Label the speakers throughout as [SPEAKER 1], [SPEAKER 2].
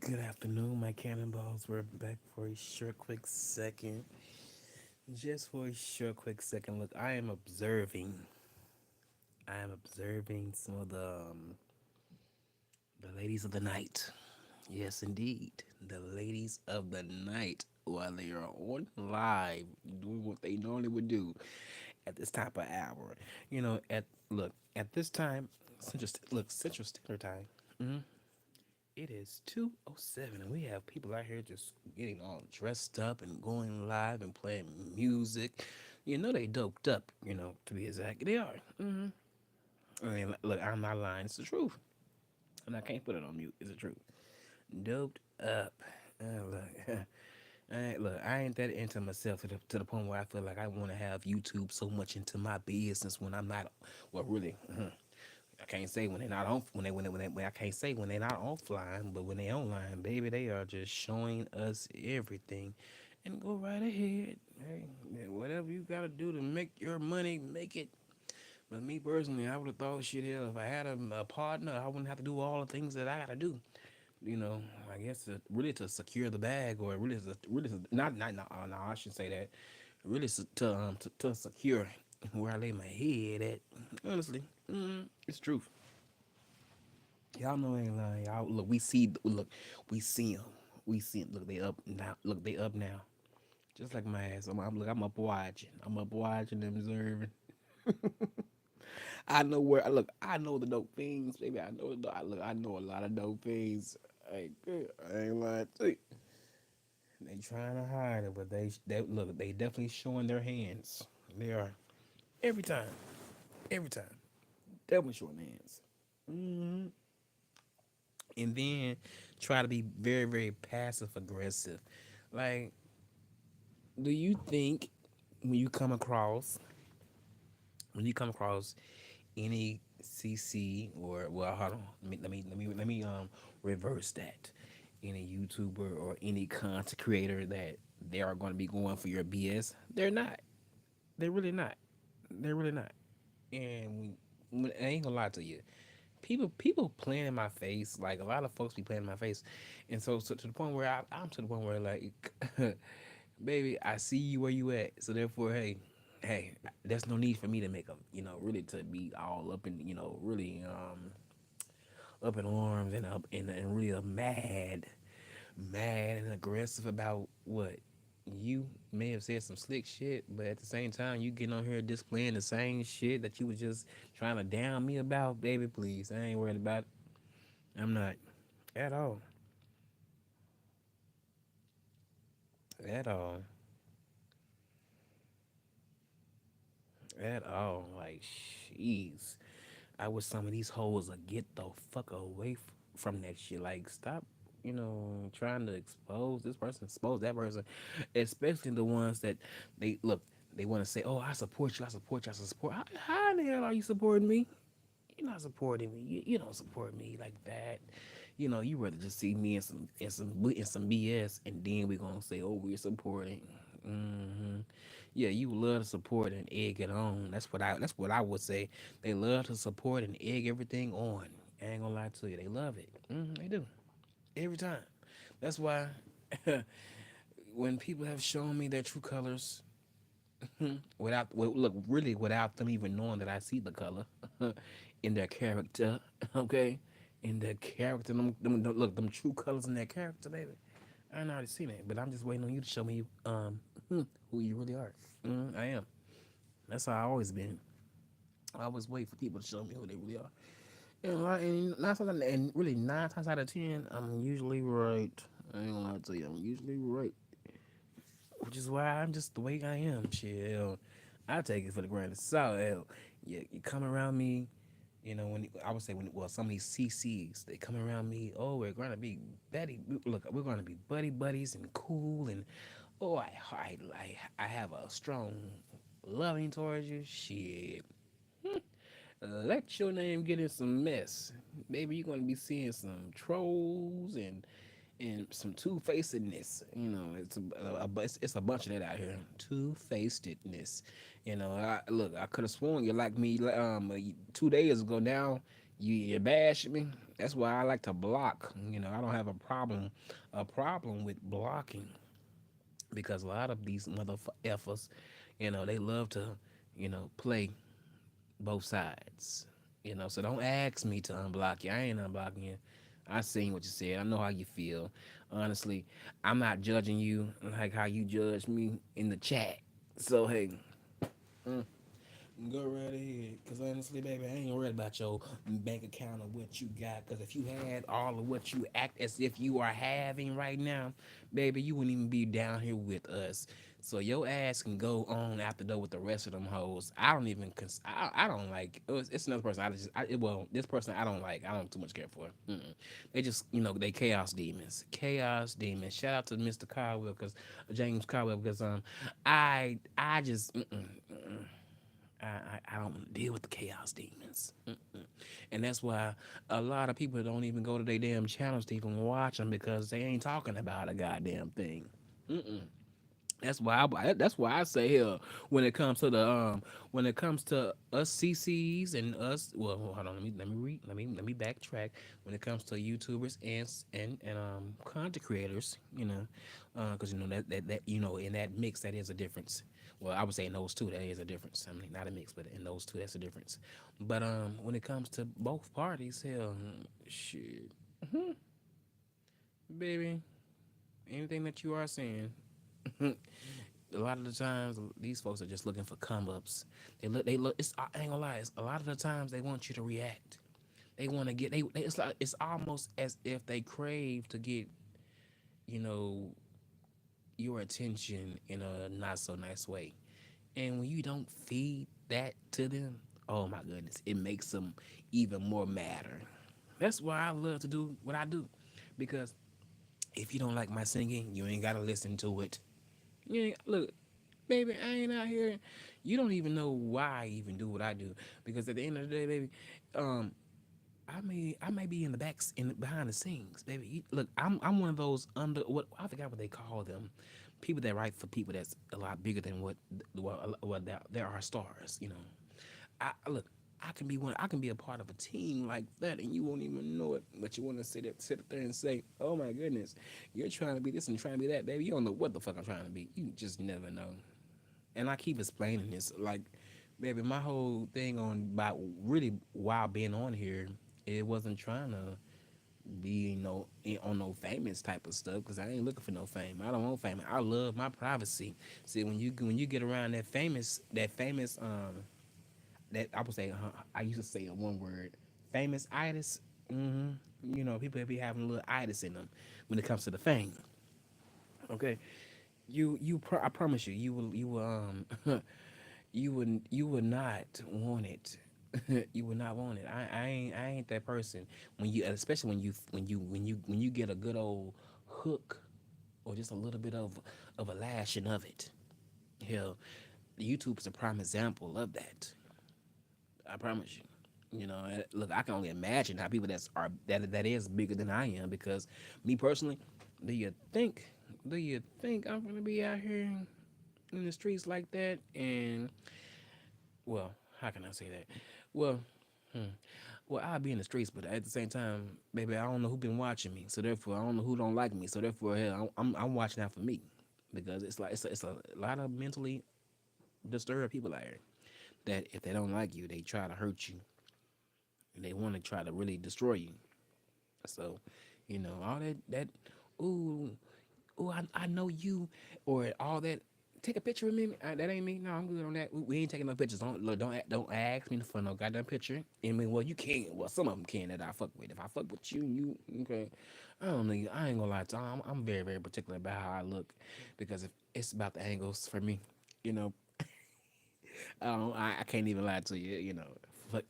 [SPEAKER 1] Good afternoon, my cannonballs. We're back for a short, quick second. Just for a short, quick second. Look, I am observing. I am observing some of the ladies of the night. Yes, indeed, the ladies of the night while they are on live doing what they normally would do at this type of hour. At this time, Central Standard Time. It is 2:07 and we have people out here just getting all dressed up and going live and playing music. They doped up, to be exact. They are. I mean, look, I'm not lying. It's the truth. And I can't put it on mute. It's the truth. Doped up. Look, I ain't that into myself to the point where I feel like I want to have YouTube so much into my business when I'm not. Well, really, I can't say when they're not on when I can't say when they're not offline, but when they online, baby, they are just showing us everything. And go right ahead. Hey, whatever you gotta do to make your money, make it. But me personally, I would have thought shit hell if I had a partner, I wouldn't have to do all the things that I gotta do. You know, I guess really to secure the bag, or really to, not no, no, I should say that. Really to secure where I lay my head at. Honestly, it's truth. Y'all know I ain't lying. Y'all we see them. We see them. Look, they up now. Look, they up now. Just like my ass. I'm up watching. I'm up watching and observing. I know where. Look, I know the dope things, baby. I know the. I know a lot of dope things. I ain't lying to you. They trying to hide it, but they look. They definitely showing their hands. They are every time. Every time. Definitely showing their hands. And then try to be very, very passive aggressive. Like, do you think when you come across when you come across any CC, or well, hold on, let me reverse that. Any YouTuber or any content creator that they are going to be going for your BS? They're not. They're really not. They're really not. And I ain't gonna lie to you, people playing in my face. Like, a lot of folks be playing in my face, and so to the point where I'm to the point where, like, baby, I see you where you at. So therefore, hey, there's no need for me to make a, really to be all up in, really up in arms and up and really mad and aggressive about what you may have said some slick shit, but at the same time, you getting on here displaying the same shit that you was just trying to down me about, baby. Please, I ain't worried about it. I'm not at all, at all, at all. Like, jeez. I wish some of these hoes would get the fuck away from that shit. Like, stop, trying to expose this person, expose that person, especially the ones that they look. They want to say, "Oh, I support you. I support you. I support." How the hell are you supporting me? You're not supporting me. You don't support me like that. You rather just see me in some BS, and then we're gonna say, "Oh, we're supporting." hmm Yeah, you love to support and egg it on. That's what I would say. They love to support and egg everything on. I ain't gonna lie to you. They love it. They do every time. That's why when people have shown me their true colors, look, really without them even knowing that I see the color in their character, okay, in their character, look, them true colors in their character, baby. I ain't already seen it, but I'm just waiting on you to show me who you really are. I am. That's how I always been. I always wait for people to show me who they really are. And really 9 times out of 10, I'm usually right. I ain't gonna lie to you, I'm usually right. Which is why I'm just the way I am. Chill. I take it for the grain of salt. Hell, you come around me, when I would say some of these CCs, they come around me. Oh, we're gonna be we're gonna be buddies and cool, and oh, I have a strong loving towards you. Shit, let your name get in some mess. Maybe you're gonna be seeing some trolls and some two facedness. It's a bunch of that out here. Two facedness. I could have sworn you liked me 2 days ago. Now You bash me. That's why I like to block. I don't have a problem with blocking because a lot of these mother effers, they love to, play both sides. So don't ask me to unblock you. I ain't unblocking you. I seen what you said. I know how you feel. Honestly, I'm not judging you like how you judge me in the chat. So hey, mm, go right ahead. Cause honestly, baby, I ain't worried about your bank account or what you got. Cause if you had all of what you act as if you are having right now, baby, you wouldn't even be down here with us. So your ass can go on after though with the rest of them hoes. I don't even I don't like. It's another person. Well, this person I don't like. I don't too much care for. Mm-mm. They just they chaos demons. Chaos demons. Shout out to Mr. Caldwell because James Caldwell because I just. I don't deal with the chaos demons. And that's why a lot of people don't even go to their damn channels to even watch them because they ain't talking about a goddamn thing. Mm-mm. That's why I say here when it comes to us CCs and us hold on let me backtrack when it comes to YouTubers and content creators because that in that mix that is a difference. Well, I would say in those two that is a difference. I mean, not a mix, but in those two that's a difference. But when it comes to both parties, hell, shit, baby, anything that you are saying. A lot of the times these folks are just looking for come ups. They look. I ain't gonna lie. A lot of the times they want you to react. They want to get. It's like it's almost as if they crave to get you know your attention in a not so nice way. And when you don't feed that to them, oh my goodness, it makes them even more madder. That's why I love to do what I do, because if you don't like my singing, you ain't gotta listen to it. You ain't, look, baby, I ain't out here. You don't even know why I even do what I do, because at the end of the day, baby, um, I may be in the backs in behind the scenes, baby. Look, I'm one of those under what I forgot what they call them, people that write for people that's a lot bigger than what there are stars. I look. I can be one. I can be a part of a team like that, and you won't even know it. But you want to sit up there and say, "Oh my goodness, you're trying to be this and trying to be that, baby." You don't know what the fuck I'm trying to be. You just never know. And I keep explaining this, like, baby, my whole thing on about really while being on here, it wasn't trying to be on no famous type of stuff because I ain't looking for no fame. I don't want fame. I love my privacy. See, when you get around that famous that I would say I used to say in one word, famous itis. hmm people be having a little itis in them when it comes to the fame. Okay, I promise you, you would not want it. You would not want it. I ain't that person. Especially when you get a good old hook or just a little bit of a lashing of it. Hell, YouTube is a prime example of that. I promise you. Look, I can only imagine how people that is bigger than I am because me personally, do you think do you think I'm gonna be out here in the streets like that? And well, how can I say that? Well, hmm, I'll be in the streets, but at the same time, baby, I don't know who been watching me, so therefore I don't know who don't like me, so therefore, hell, I'm watching out for me because it's like it's a lot of mentally disturbed people out here that if they don't like you, they try to hurt you and they want to try to really destroy you. So, all that, ooh, I know you, or all that. Take a picture of me. That ain't me. No, I'm good on that. We ain't taking no pictures. Don't ask me for no goddamn picture. I mean, well, you can. Well, some of them can that I fuck with. If I fuck with you, you okay. I don't know. I ain't gonna lie to you. I'm very very particular about how I look because if it's about the angles for me, you know, I can't even lie to you.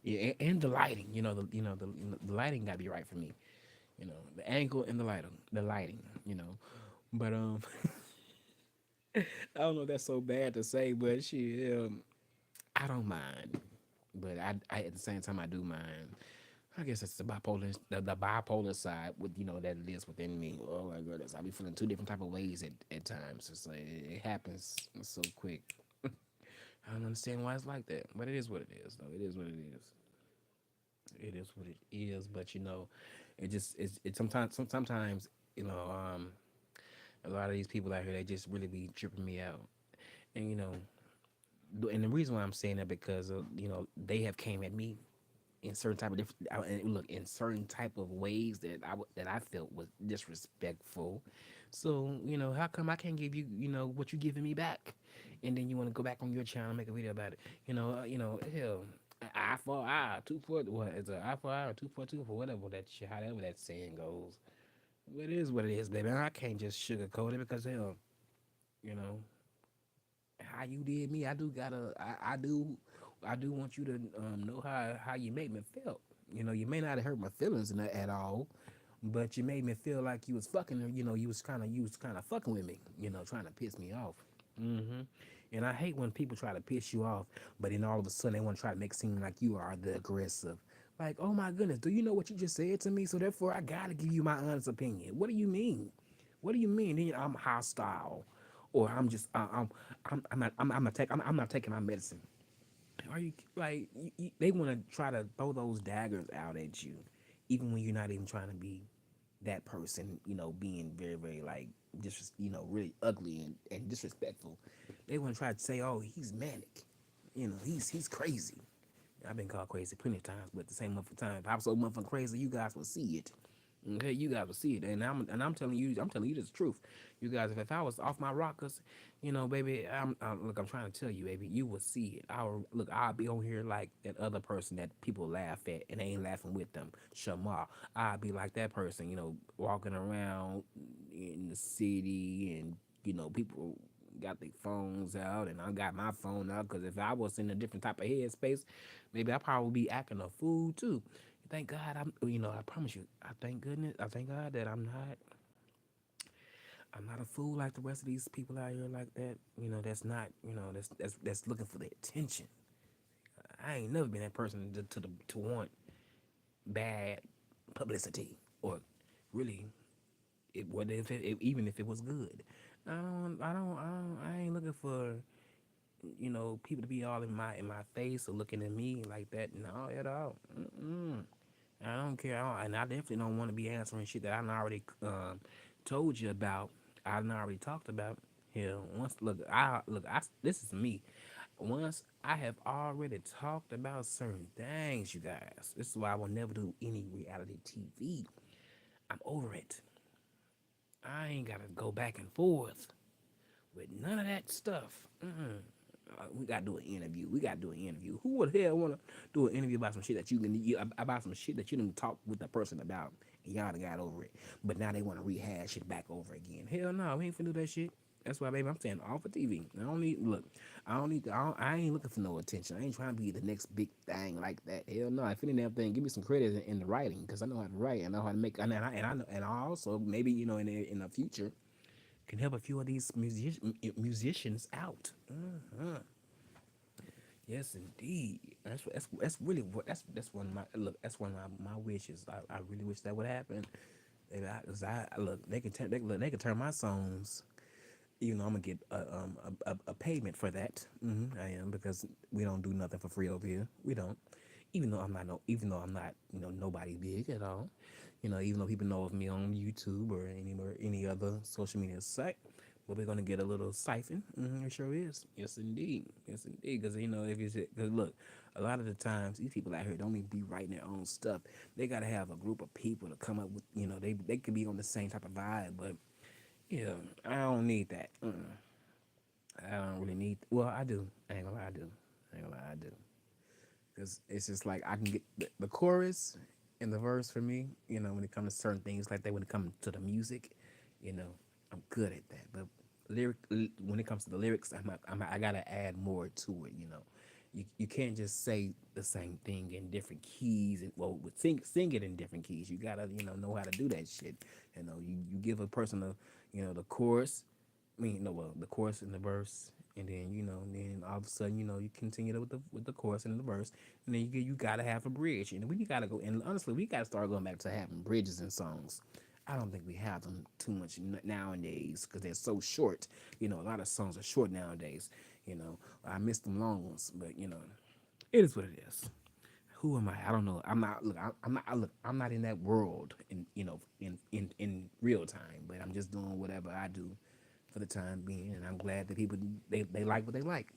[SPEAKER 1] Yeah, and the lighting. The lighting gotta be right for me. The angle and the lighting. But I don't know if that's so bad to say, but shit, I don't mind. But I at the same time I do mind. I guess it's the bipolar side with that it is within me. Oh my goodness, I be feeling two different type of ways at times. It's like it happens so quick. I don't understand why it's like that, but it is what it is. Though it is what it is. It is what it is, but it just it sometimes sometimes you know um a lot of these people out here they just really be tripping me out, and and the reason why I'm saying that because they have came at me in certain type of different and look in certain type of ways that I felt was disrespectful. So how come I can't give you what you giving me back, and then you want to go back on your channel and make a video about it? Hell, eye for eye, two for what is it? Eye for eye or two for two for whatever that shit, however that saying goes. But it is what it is, baby. I can't just sugarcoat it because hell, you know how you did me. I do want you to know how you made me feel. You may not have hurt my feelings at all, but you made me feel like you was fucking. You was kind of fucking with me. Trying to piss me off. hmm And I hate when people try to piss you off, but then all of a sudden they want to try to make it seem like you are the aggressive. Like, oh my goodness, do you know what you just said to me? So therefore, I gotta give you my honest opinion. What do you mean? What do you mean? Then I'm hostile, or I'm just I'm not taking my medicine. Are you like they want to try to throw those daggers out at you, even when you're not even trying to be that person. Being very very like just really ugly and disrespectful. They want to try to say, oh, he's manic. He's crazy. I've been called crazy plenty of times, but at the same motherfucking time, if I was so motherfucking crazy, you guys will see it. Okay, you guys will see it, and I'm telling you this truth. You guys, if I was off my rockers, baby, look, I'm trying to tell you, baby, you will see it. I'll be on here like that other person that people laugh at and they ain't laughing with them. Shamar, I'll be like that person, walking around in the city, and people got their phones out, and I got my phone out because if I was in a different type of headspace, maybe I probably be acting a fool too. Thank God I promise you, I thank God that I'm not a fool like the rest of these people out here like that. That's not, that's looking for the attention. I ain't never been that person to want bad publicity or really what even if it was good. I ain't looking for people to be all in my face or looking at me like that. No, at all. Mm-mm. I don't care. And I definitely don't want to be answering shit that I done already told you about. I done already talked about. Hell, once this is me. Once I have already talked about certain things, you guys. This is why I will never do any reality TV. I'm over it. I ain't gotta go back and forth with none of that stuff. We gotta do an interview. We gotta do an interview. Who would hell wanna do an interview about some shit that about some shit that you didn't talk with the person about and y'all done got over it, but now they wanna rehash it back over again? Hell no, we ain't finna do that shit. That's why, baby, I'm staying off of TV. I don't need look. I don't need. I ain't looking for no attention. I ain't trying to be the next big thing like that. Hell no. If any damn thing, give me some credit in the writing because I know how to write. I know how to make. And I also maybe in the future can help a few of these musicians out. Yes, indeed. That's really what that's one of my look. That's one of my wishes. I really wish that would happen. And I look, they can turn my songs. Even though I'm gonna get a payment for that. I am because we don't do nothing for free over here. We don't. Even though I'm not nobody big at all. Even though people know of me on YouTube or any other social media site. But we're gonna get a little siphon. It sure is. Yes, indeed. Yes, indeed. Because if you say, because look, a lot of the times these people out here don't even be writing their own stuff. They gotta have a group of people to come up with. They could be on the same type of vibe, but yeah, I don't need that. I don't really need. Well, I do. I ain't gonna lie, I do. I ain't gonna lie, I do. Because it's just like I can get the chorus and the verse for me. When it comes to certain things like that, when it comes to the music, you know, I'm good at that. But when it comes to the lyrics, I gotta add more to it. You can't just say the same thing in different keys and sing it in different keys. You gotta know how to do that shit. You give a person the chorus. Well, the chorus and the verse, and then then all of a sudden you continue with the chorus and the verse, and then you gotta have a bridge, and we gotta go. And honestly, we gotta start going back to having bridges in songs. I don't think we have them too much nowadays because they're so short. A lot of songs are short nowadays. I miss them long ones, but it is what it is. who am I? I don't know. I'm not. Look, I'm not. Look, I'm not in that world in in real time. But I'm just doing whatever I do for the time being, and I'm glad that people they like what they like.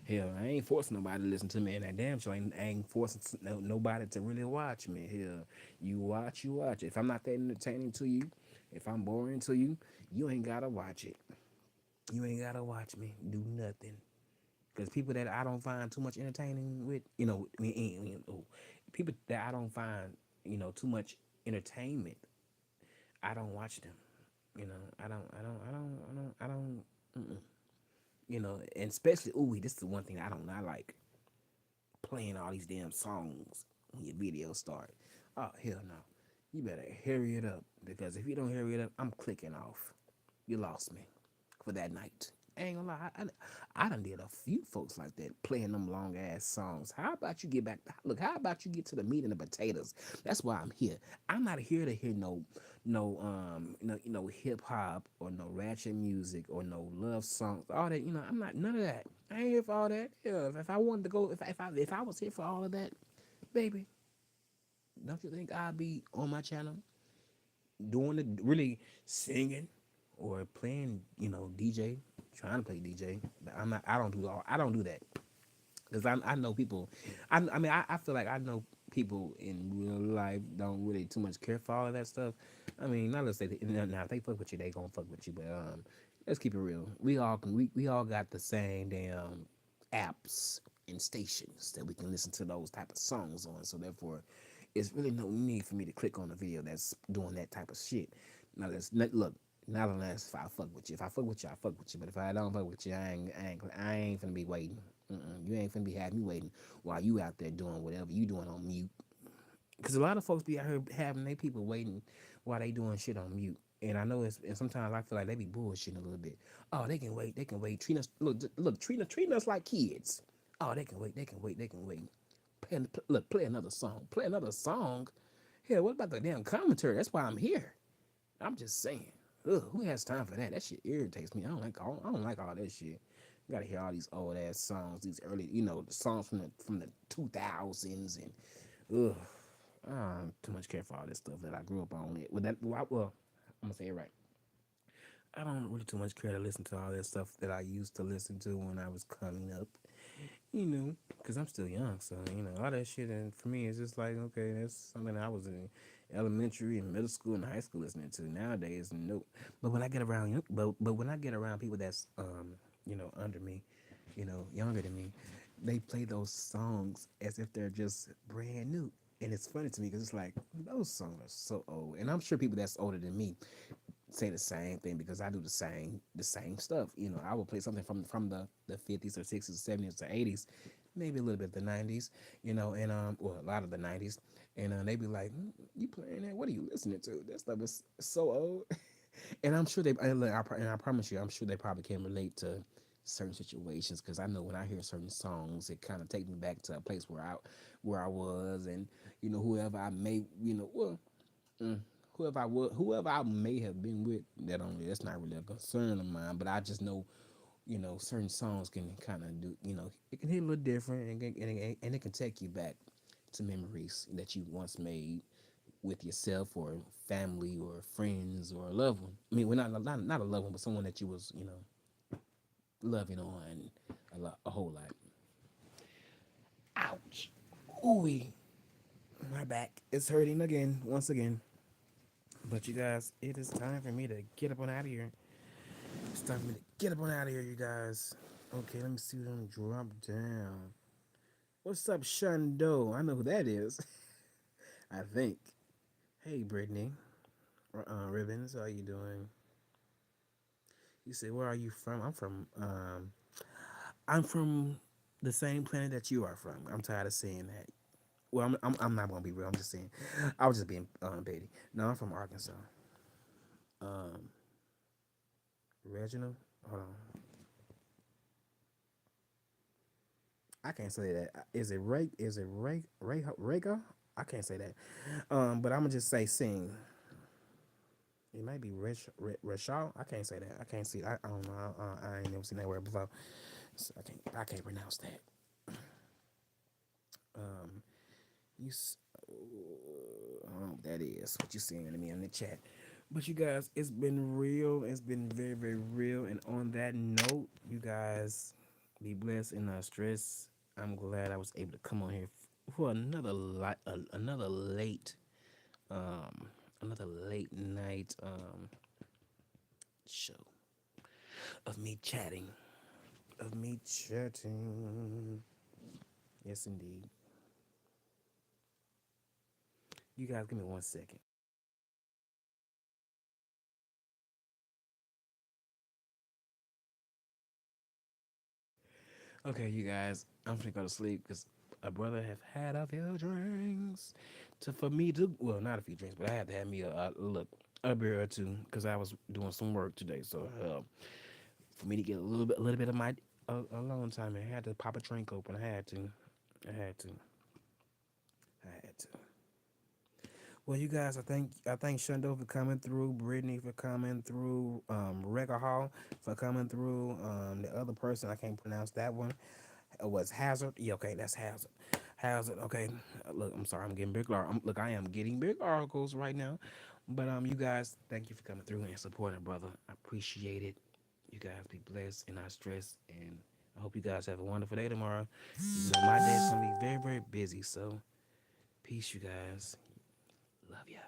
[SPEAKER 1] Hell, I ain't forcing nobody to listen to me, and that damn sure I ain't forcing nobody to really watch me. Hell, you watch, you watch. If I'm not that entertaining to you, if I'm boring to you, you ain't gotta watch it. You ain't gotta watch me do nothing. Because people that I don't find too much entertaining with, people that I don't find, too much entertainment, I don't watch them. I don't. Mm-mm. And especially, ooh, this is the one thing I don't. I like playing all these damn songs when your video start. Oh hell no, you better hurry it up because if you don't hurry it up, I'm clicking off. You lost me for that night. I ain't gonna lie, I done did a few folks like that playing them long ass songs. How about you get back? Look, how about you get to the meat and the potatoes? That's why I'm here. I'm not here to hear no hip hop or no ratchet music or no love songs. All that, I'm not none of that. I ain't here for all that. Yeah, if I wanted to go, if I was here for all of that, baby, don't you think I'd be on my channel doing the really singing or playing, DJ, trying to play DJ. But I'm not. I don't do all. I don't do that because I know people. I feel like I know people in real life don't really too much care for all of that stuff. I mean, not let's say now if they fuck with you, they gonna fuck with you. But let's keep it real. We all got the same damn apps and stations that we can listen to those type of songs on. So therefore, it's really no need for me to click on a video that's doing that type of shit. Now look. Not unless if I fuck with you. If I fuck with you, I fuck with you. But if I don't fuck with you, I ain't finna be waiting. You ain't finna be having me waiting while you out there doing whatever you doing on mute. Because a lot of folks be out here having they people waiting while they doing shit on mute. And I know and sometimes I feel like they be bullshitting a little bit. Oh, they can wait. They can wait. Treat us look. Treating us like kids. Oh, they can wait. They can wait. They can wait. Play another song. Play another song. Hell, what about the damn commentary? That's why I'm here. I'm just saying. Ugh, who has time for that? That shit irritates me. I don't like all that shit. You gotta hear all these old ass songs, these early, the songs from the 2000s, and ugh, I don't too much care for all this stuff that I grew up on. It well, I'm gonna say it right. I don't really too much care to listen to all that stuff that I used to listen to when I was coming up, because I'm still young. So, all that shit, and for me, it's just like, okay, that's something I was in elementary and middle school and high school listening to. Nowadays, nope. But when I get around, but when I get around people that's, under me, younger than me, they play those songs as if they're just brand new. And it's funny to me because it's like those songs are so old, and I'm sure people that's older than me say the same thing because I do the same stuff. I will play something from the 50s or 60s, 70s or 80s, maybe a little bit of the 90s, and well, a lot of the 90s, and they be like, "You playing that? What are you listening to? That stuff is so old." And I'm sure and I promise you, I'm sure they probably can relate to certain situations because I know when I hear certain songs, it kind of takes me back to a place where I was, and whoever I may, well, mm, whoever I may have been with, that's not really a concern of mine. But I just know, certain songs can kind of do, it can hit a little different, and it can take you back to memories that you once made with yourself or family or friends or a loved one. I mean, well, not a loved one, but someone that you was, loving on a whole lot. Ouch. Ooh, my back is hurting again, once again. But you guys, it is time for me to get up on out of here. It's time for me to get up on out of here, you guys. Okay, let me see them drop down. What's up, Shundo? I know who that is. I think. Hey, Brittany. Ribbons, how you doing? You say, where are you from? I'm from the same planet that you are from. I'm tired of saying that. Well, I'm not gonna be real. I'm just saying. I was just being petty. No, I'm from Arkansas. Um, Reginald. Hold on. I can't say that. Is it Ray? Is it Ray Rega? I can't say that. But I'm gonna just say sing. It might be Rachel. I can't say that. I can't see. I don't know. I ain't never seen that word before, so I can't pronounce that. Um, You, I don't know what that is. What you saying to me in the chat? But you guys, it's been real. It's been very, very real. And on that note, you guys be blessed and not stressed. I'm glad I was able to come on here for another um, another late night show of me chatting, of me chatting. Yes, indeed. You guys, give me 1 second. Okay, you guys, I'm gonna go to sleep because a brother have had a few drinks. To for me to well, not a few drinks, but I had to have me a beer or two because I was doing some work today. So for me to get a little bit of my alone time, I had to pop a drink open. I had to, I had to. Well, you guys, I thank Shundo for coming through, Brittany for coming through, Rekka Hall for coming through. The other person I can't pronounce that one. Was Hazard. Yeah, okay, that's Hazard. Hazard. Okay, look, I'm sorry, I'm getting big. Look, I am getting big articles right now, but you guys, thank you for coming through and supporting, brother. I appreciate it. You guys be blessed and not stressed, and I hope you guys have a wonderful day tomorrow. You know, my day's gonna be very, very busy, so peace, you guys. Love ya.